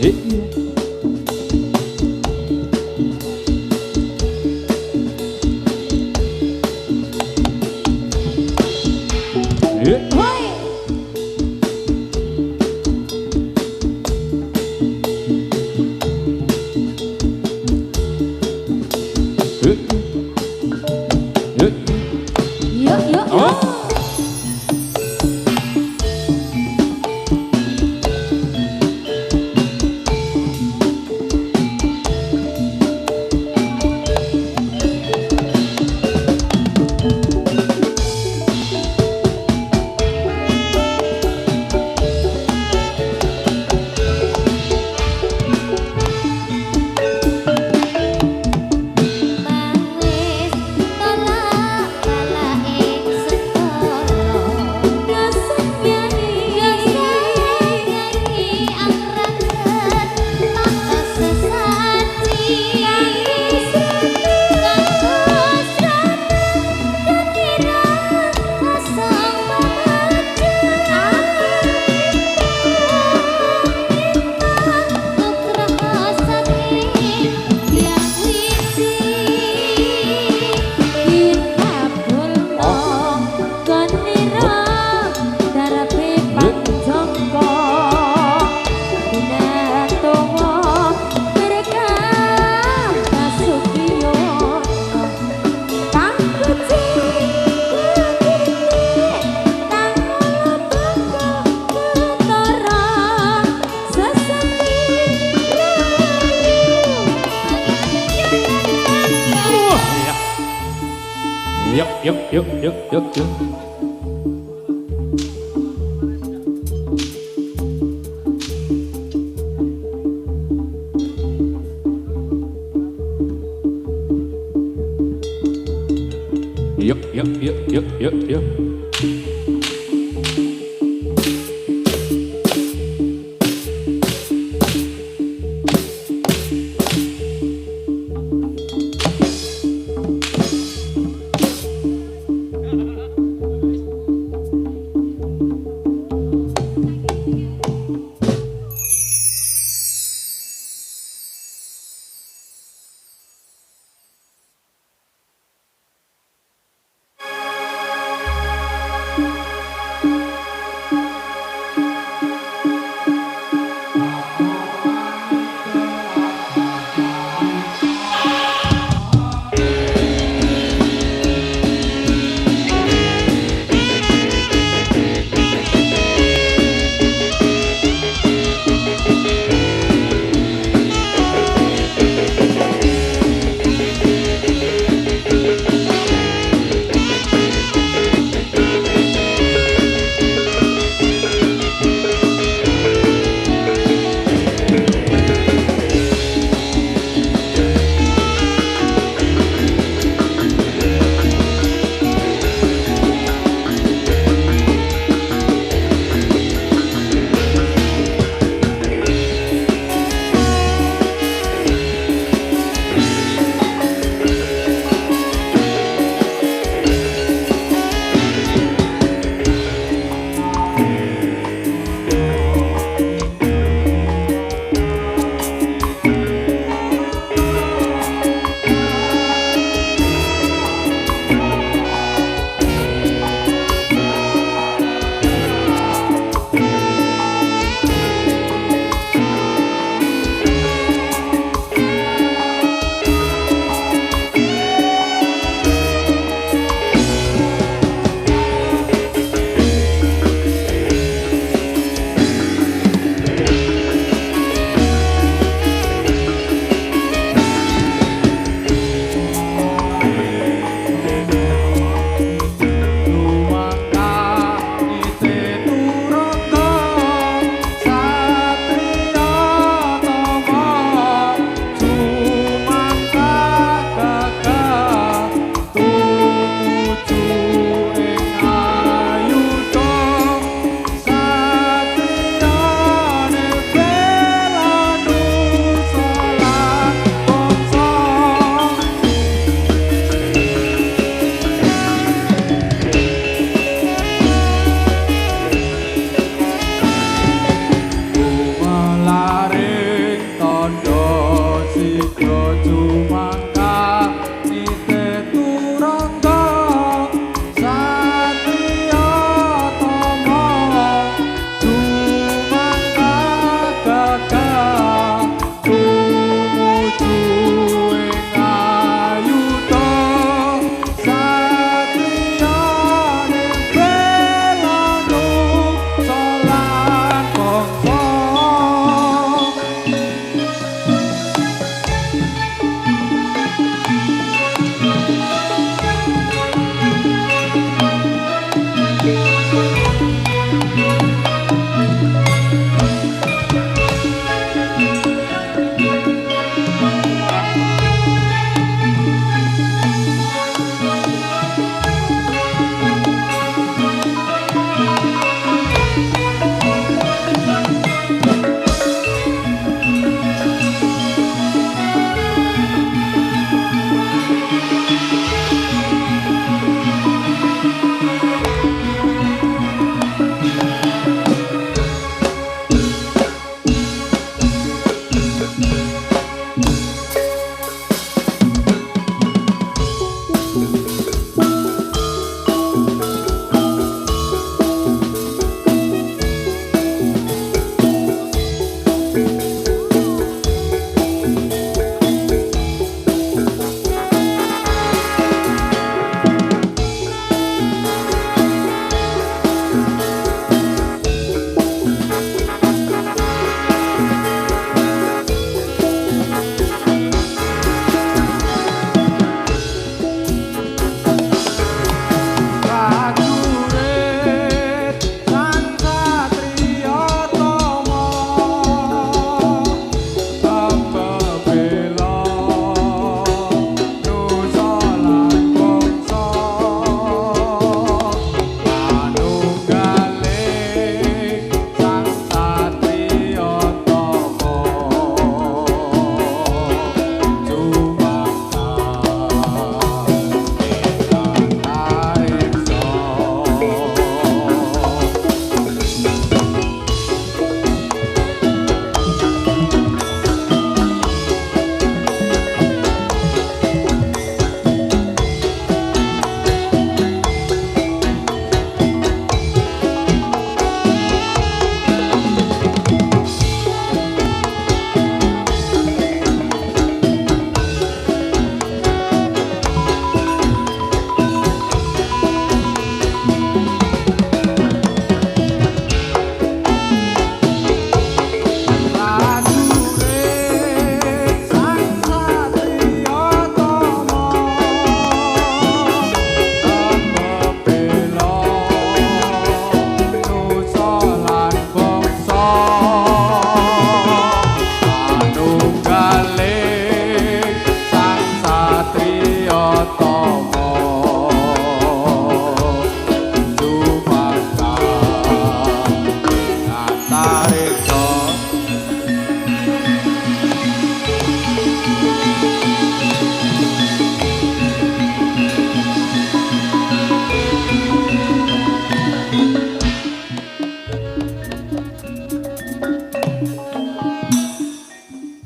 Yuk. Yuk.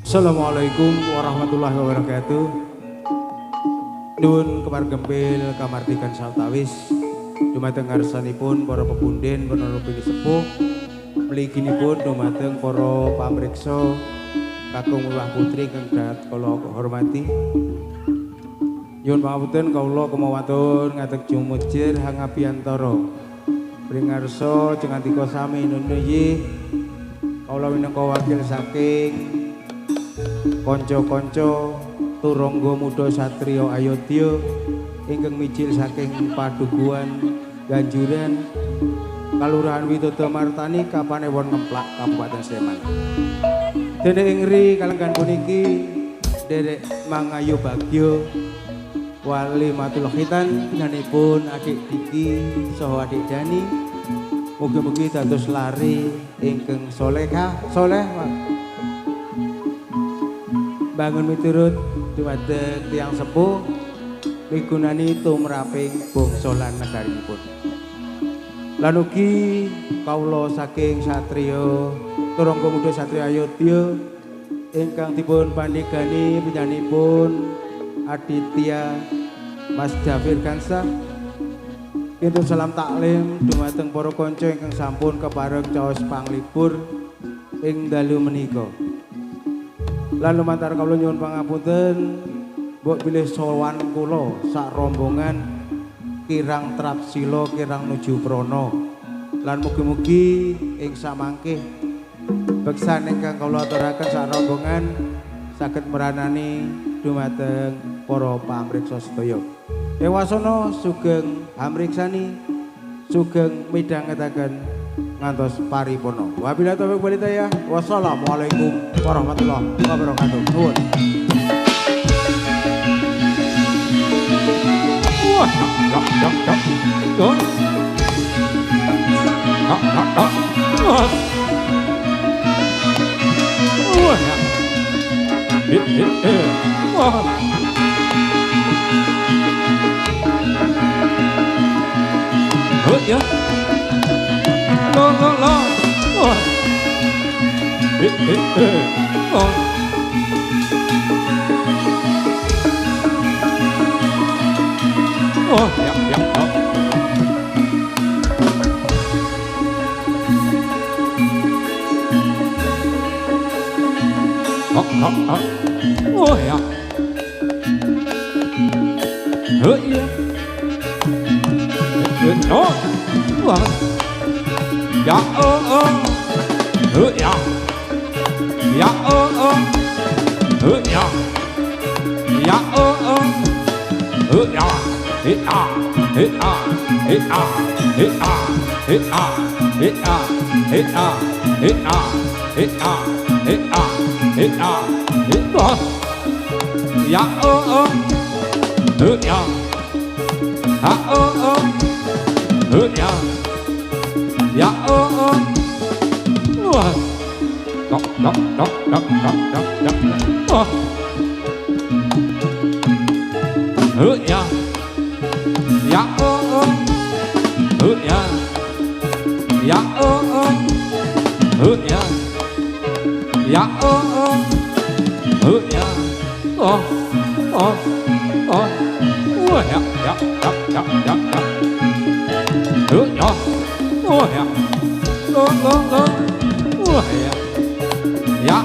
Assalamualaikum warahmatullahi wabarakatuh. Nuwun kemar gempil kamardikan sawetawis dumateng ngarsanipun para pepunden panaruping sepuh mliginipun dumateng para pamriksa kakung miwah putri kang dahat kula hormati. Nyuwun pangapunten kawula kemawatun ngadeg jumujir hangapiantara pringarsa jengantika sami nunuyi kawula minangka wakil saking kanca-kanca turangga muda satriya Ayodya ingkang mijil saking Padukuhan Ganjuran Kalurahan Widodomartani Kapanewon Ngemplak Kabupaten Sleman. Dene ingri kalenggan puniki Derek Mangayu Bagyo Wali Matul Khitan pinanipun adik Diki saha adik Dani. Mugi-mugi dados lari ingkang soleh bangun miturut dumateng tiyang sepuh migunani tumraping bangsa lan negarinipun. Lan ugi kawula saking satriya turangga muda satriya Ayodya ingkang dipun pandhegani penyanipun Aditya Mas Dafir Gansah. Kinten salam taklim dumateng para kanca ingkang sampun kepareng caos panglipur ing dalu menika. Lan lumantar kawula nyuwun pangapunten mbok bilih sowan kula sak rombongan kirang trapsila kirang nuju prana. Lan mugi-mugi ing samangke beksan ingkang kawula aturaken sak rombongan saged meranani dumateng para pamriksa sedaya. Ewasana sugeng amriksani sugeng midhangetaken ngantos paripurna. Wabillahi taufiq wal hidayah. Wassalamualaikum warahmatullahi wabarakatuh. Nuwun. Wah, ya. Lo. Oh. Oh. Oh, ya. Oh, ya. Oh, ya. Oh. Wah. Ya ya. Ya ya. Ya ya wah dok wah ya ya ya ya ya ya ya oh wah ya ya oh ya lo wah ya ya ya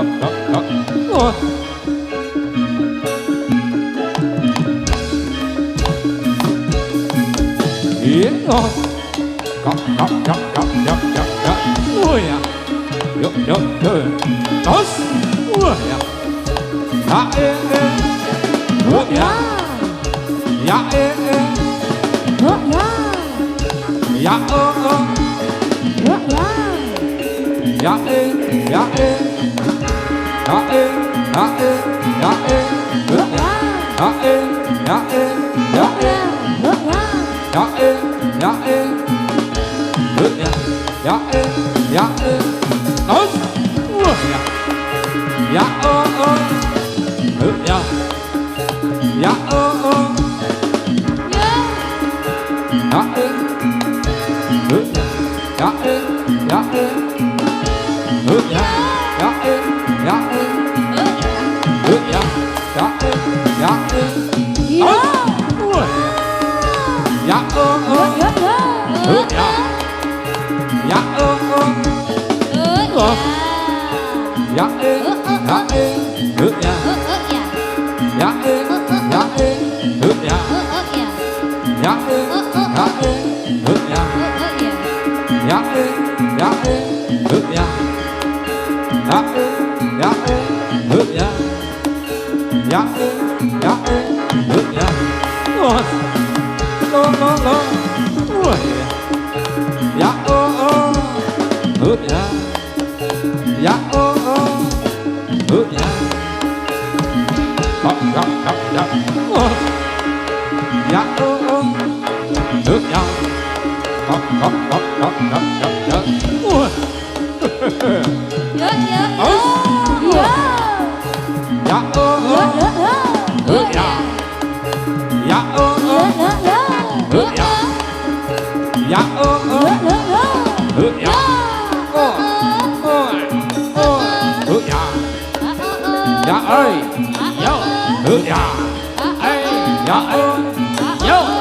ya ya ya ya dok oh iya oh ya oh ya yo tos wah ya ya oh ya ya oh ya ya oh ya ya ya ya ya ya ya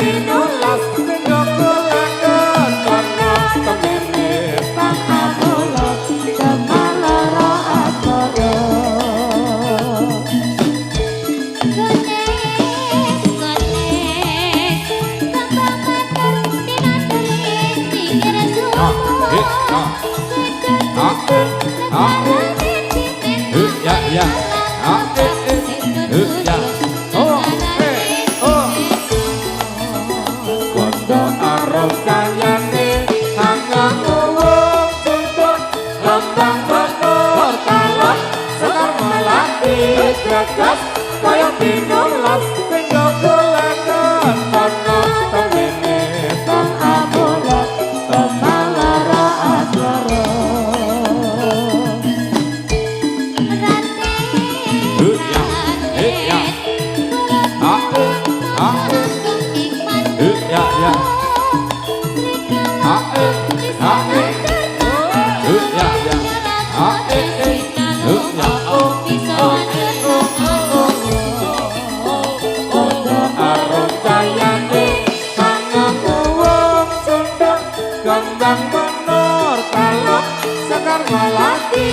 pinulas sendok kulaken kono temene Sang amulat kemalara asmara ya oh oh kondo arom sayane hangang wong suntuk lambang benor kalon sekar melati gagas kaya pinulas sendok kulaken kono temene Sang amulat kemalara asmara Kembang menor kalok sekar melati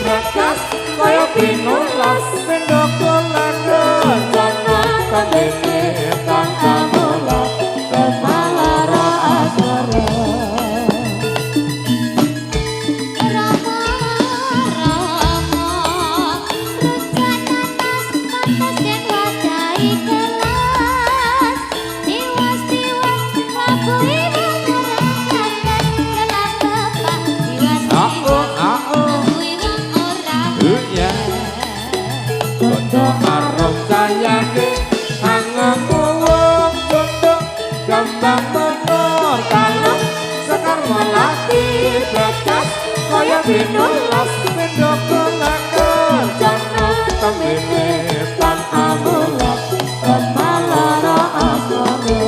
bekas kaya pinulas sendok kulaken kono temene Sang amulat kemalara asmara kondo arom sayane hangang wong suntuk kembang menor kalok sekar melati bekas kaya pinulas sendok kulaken kono temene Sang amulat kemalara asmara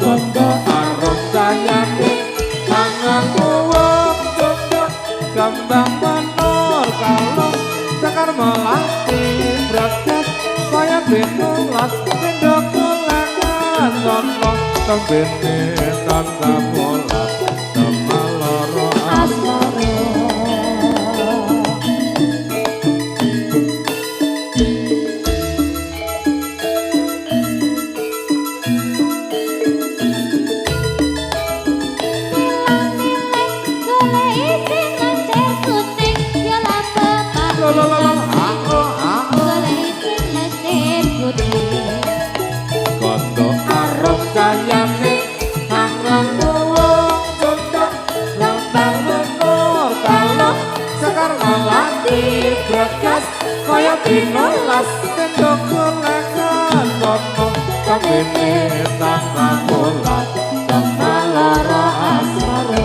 kondo arom sayane hangang wong suntuk kembang menor kalong sekar melati bekas kaya pinulas sendok kulaken kono temene sang amulat kemalara asmara kondo arom sayane hangang wong suntuk kembang menor kalong sekar melati bekas kaya pinulas sendok kulaken kono temene sang amulat kemalara asmara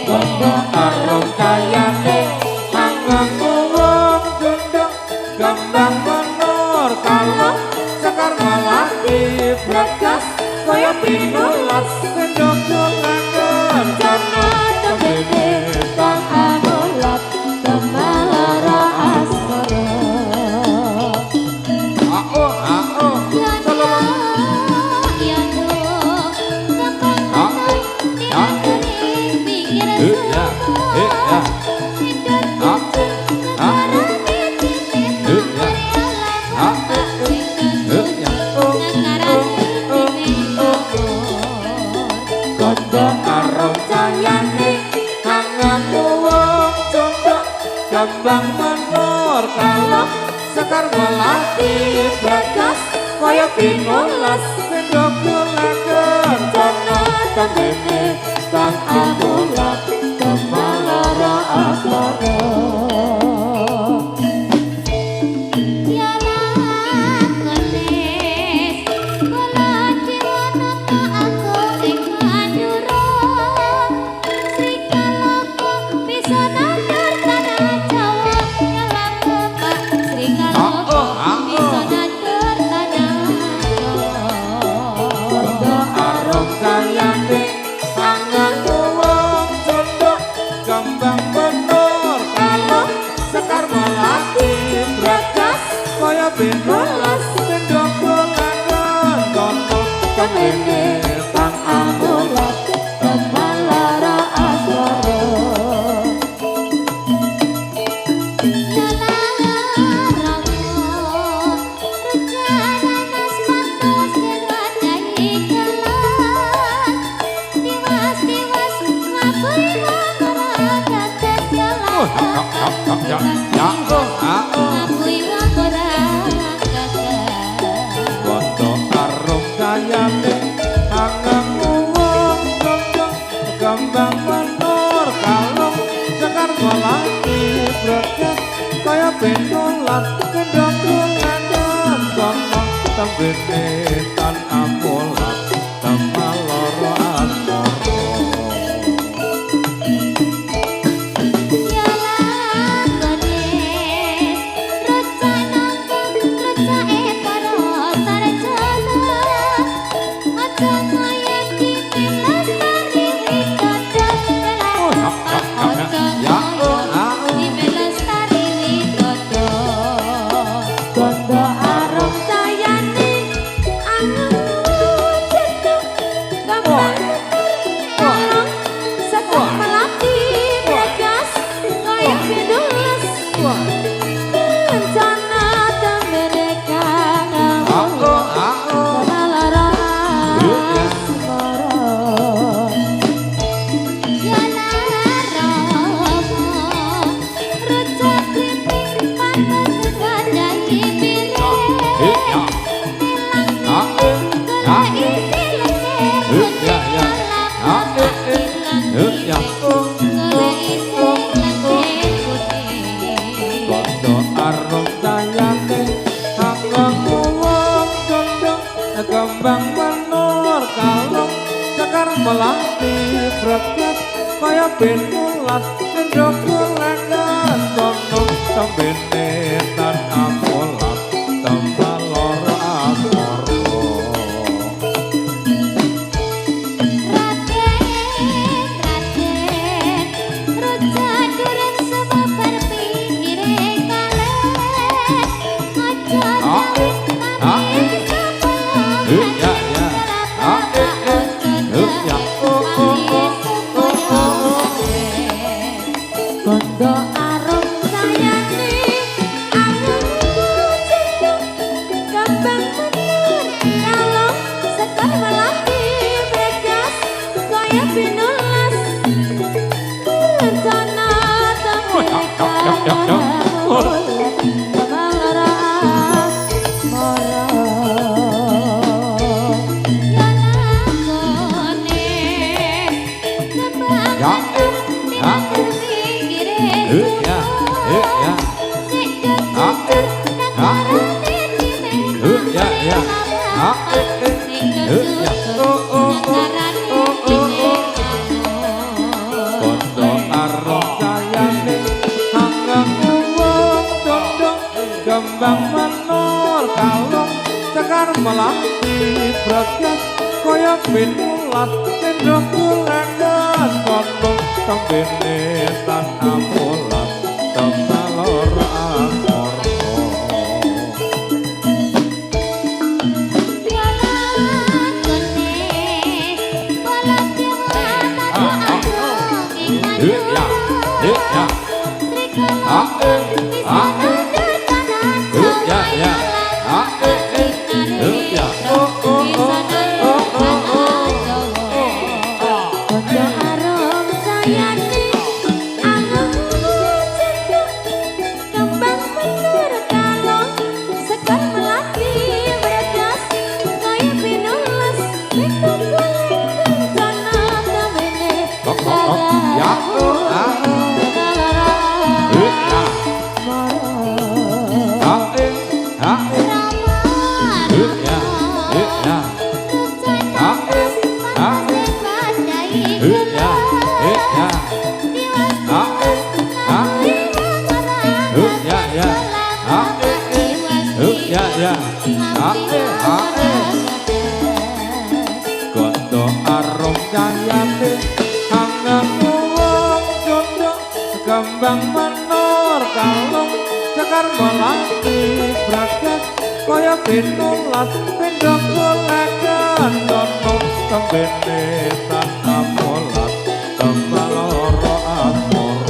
kondo arom sayane hangang wong suntuk kembang menor kalong sekar melati bekas kaya pinulas sendok kulaken kono temene Sang amulat kemalara asmara kondo arom sayane hangang wong suntuk kembang menor kalong sekar melati bekas kaya pinulas sendok kulaken kono tembene tan amolat temaloro asmara. Gondo arum sayane angen cedhek gambar tolong sekar melati begas kaya pinulas rencana temene kangen lara asmara ya lara rezeki pantes gadai kembang menur kalung cekar melati breget kaya pinulas endok kulengan kono tembene tan amolat temaloro asmara. Gondo arum sayane angen cedhek gambar menur kalung sekar melati begas kaya pinulas rencana temene kangen lara asmara ya lakone Gondo arum sayane angen wong condong kembang menur kalung cekar melati breget kaya pinulas endok kulengan kono tembene tan amolat temaloro asmara. Gondo arum sayane angen cedhek kembang menur kalung sekar melati begas kaya pinulas endok kulengan rencana temene Gondo arum sayane angen wong condong kembang menur kalung cekar melati breget kaya pinulas endok kulengan kono tembene tan amolat temaloro asmara.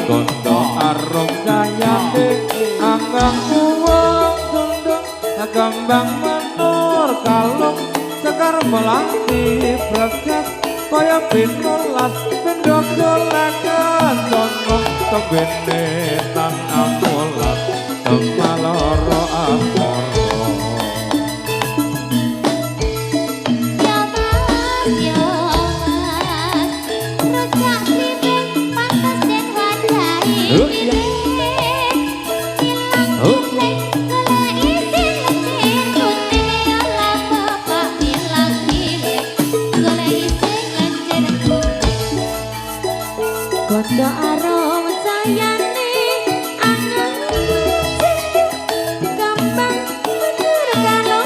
Gondo arum sayane angen wong condong kembang menur kalung cekar melati breget kaya pinulas endok kulengan kancono kebene tan amolat temaloro amoro Kondo arom sayane angang gampang bener kalau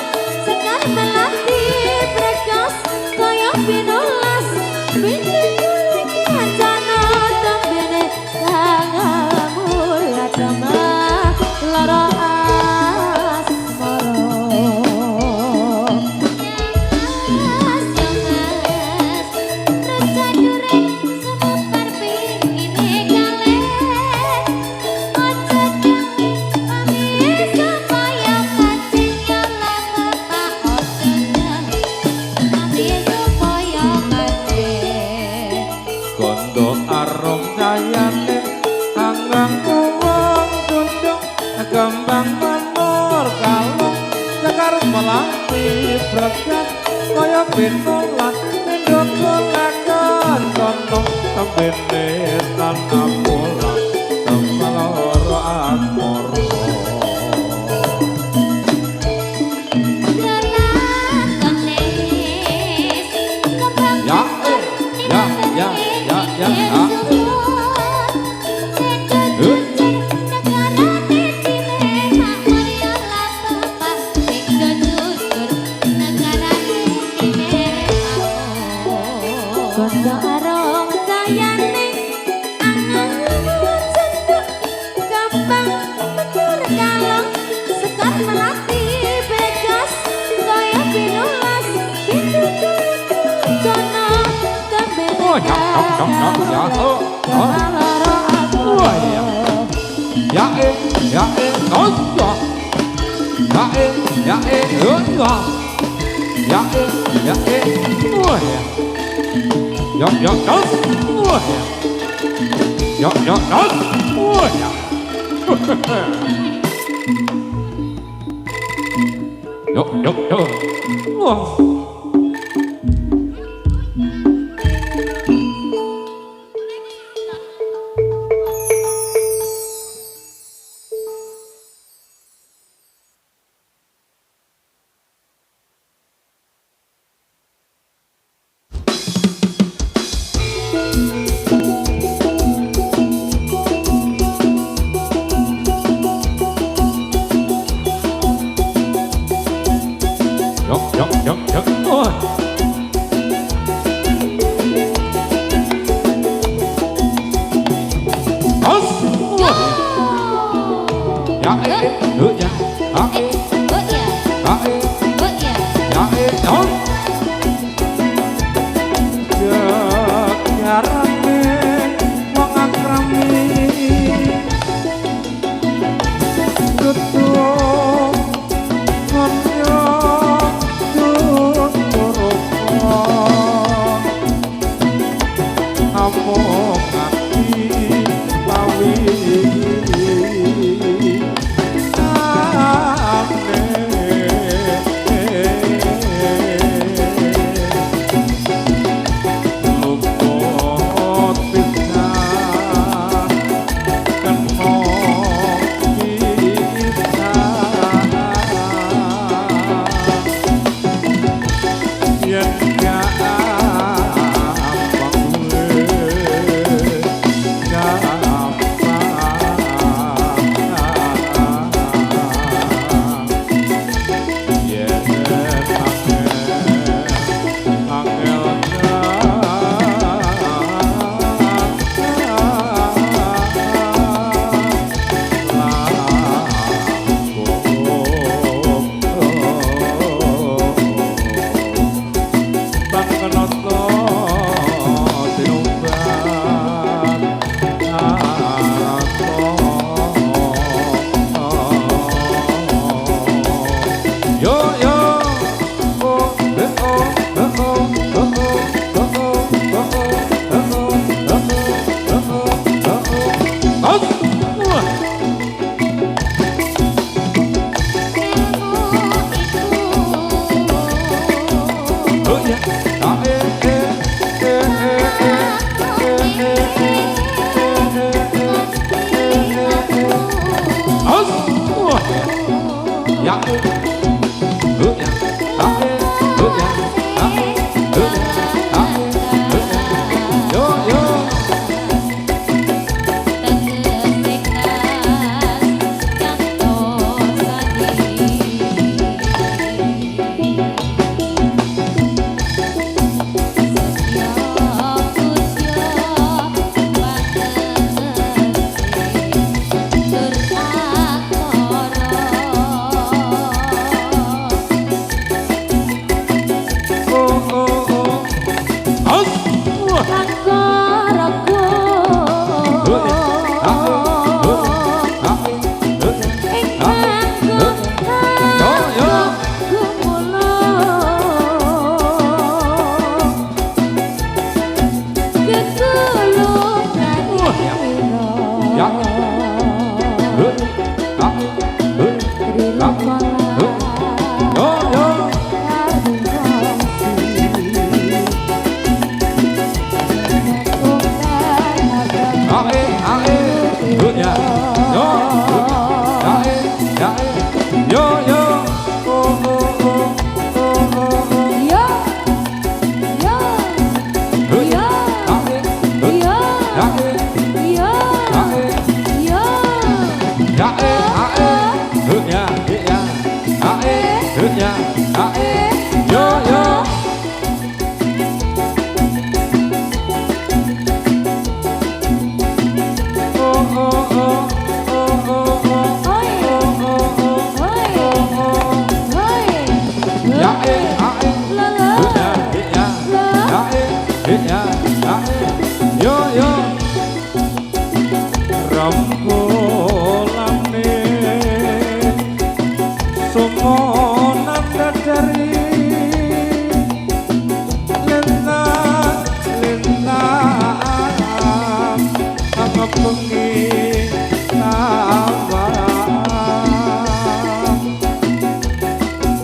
sekar melati brekos koyo pinolas bintang lagi ancana tembene tangamulat mah lara kondo arom sayane anggang uwang dundung kembang menur kalung sekar melati bregas kaya pinolan ndok kulakan kono tembene tan amolat temaloro amoro Kondo arom sayane angang cenduk gampang bener kalong sekar melati begas kaya pinolas sono tembene temaloro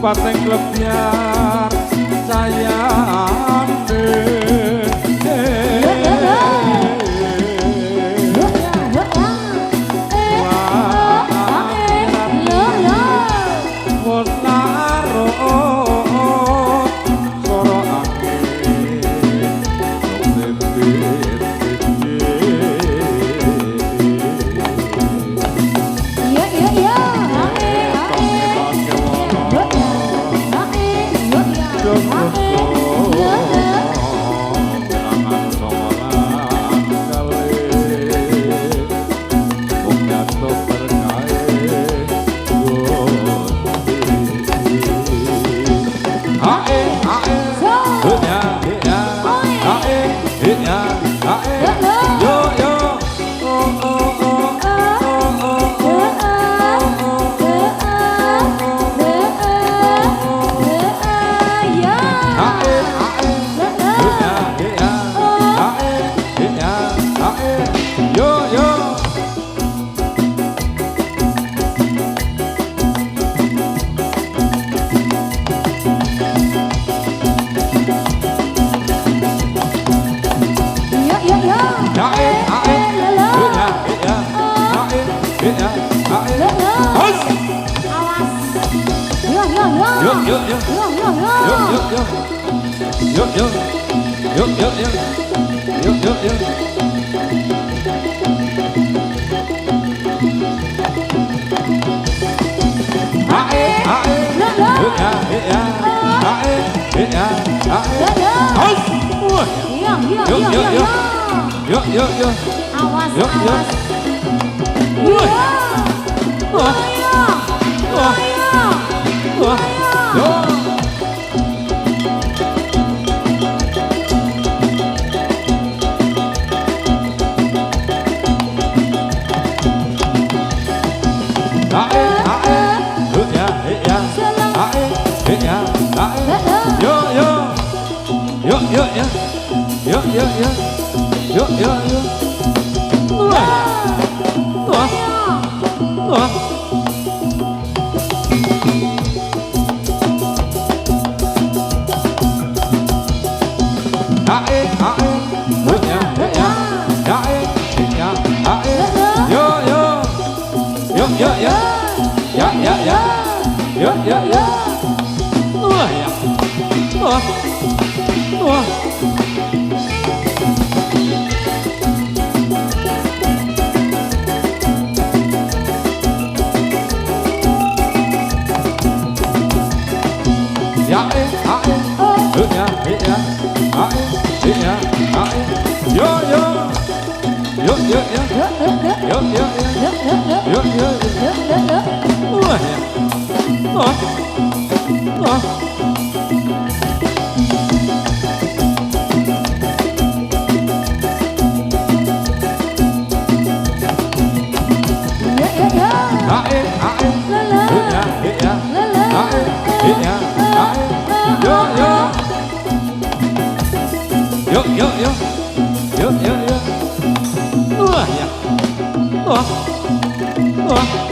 Pateng klebyar sayane Yo yo yo. Wah ya. Wah. Wah. Ya ya. Ya ya. Yo yo. Yo yo yo. Yo yo yo. Yo yo yo. Wah ya. Wah. Wah. Yo yo yo. Yo yo yo. Wah ya. Wah. Wah.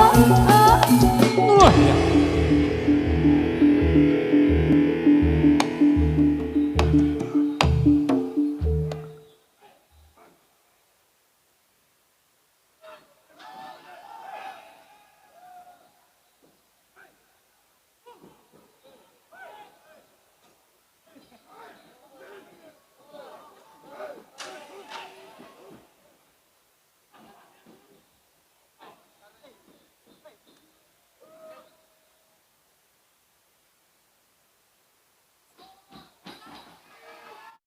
Oh